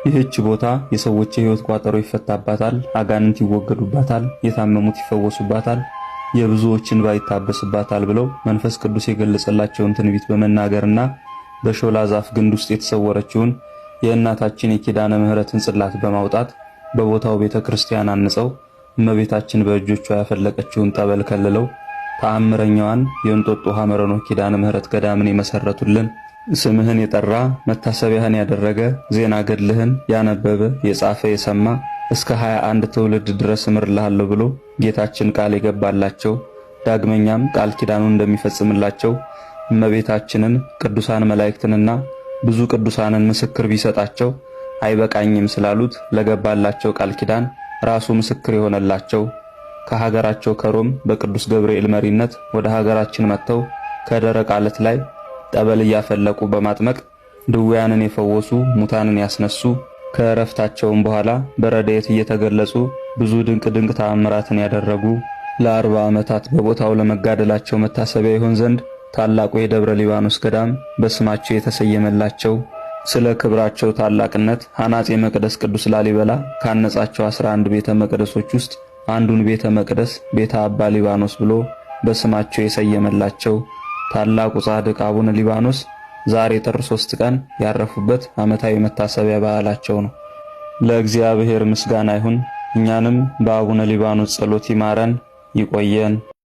ይህች ቦታ የሰዎች የህይወት ቋጠሮ ይፈታባታል፣ አጋንንት ይወገዱባታል፣ የታመሙት ይፈወሱባታል፣ የብዙዎች እንባ ይታበስባታል ብለው መንፈስ ቅዱስ የገለጸላቸውን ትንቢት በመናገርና በሾላ ዛፍ ግንድ ውስጥ የተሰወረችውን የእናታችን የኪዳነ ምህረትን ጽላት በማውጣት በቦታው ቤተክርስቲያን አንጸው እመቤታችን በእጆቿ ያፈለቀችውን ጠበል ከልለው ተአምረኛዋን የእንጦጦ ሐመረኖ ኪዳነ ምህረት ገዳምን የመሰረቱልን ስምህን የጠራ መታሰቢያህን ያደረገ ዜና ገድልህን ያነበበ የጻፈ የሰማ እስከ 21 ትውልድ ድረስ እምርልሃለሁ ብሎ ጌታችን ቃል የገባላቸው ዳግመኛም ቃል ኪዳኑን እንደሚፈጽምላቸው እመቤታችንን ቅዱሳን መላእክትንና ብዙ ቅዱሳንን ምስክር ቢሰጣቸው አይበቃኝም ስላሉት ለገባላቸው ቃል ኪዳን ራሱ ምስክር የሆነላቸው ከሀገራቸው ከሮም በቅዱስ ገብርኤል መሪነት ወደ ሀገራችን መጥተው ከደረቅ አለት ላይ ጠበል እያፈለቁ በማጥመቅ ድውያንን የፈወሱ ሙታንን ያስነሱ ከእረፍታቸውም በኋላ በረድኤት እየተገለጹ ብዙ ድንቅ ተአምራትን ያደረጉ ለ40 ዓመታት በቦታው ለመጋደላቸው መታሰቢያ ይሆን ዘንድ ታላቁ የደብረ ሊባኖስ ገዳም በስማቸው የተሰየመላቸው ስለ ክብራቸው ታላቅነት ሐናፄ መቅደስ ቅዱስ ላሊበላ ካነጻቸው 11 ቤተ መቅደሶች ውስጥ አንዱን ቤተ መቅደስ ቤተ አባ ሊባኖስ ብሎ በስማቸው የሰየመላቸው ታላቁ ጻድቅ አቡነ ሊባኖስ ዛሬ ጥር 3 ቀን ያረፉበት ዓመታዊ መታሰቢያ በዓላቸው ነው። ለእግዚአብሔር ምስጋና ይሁን። እኛንም በአቡነ ሊባኖስ ጸሎት ይማረን ይቆየን።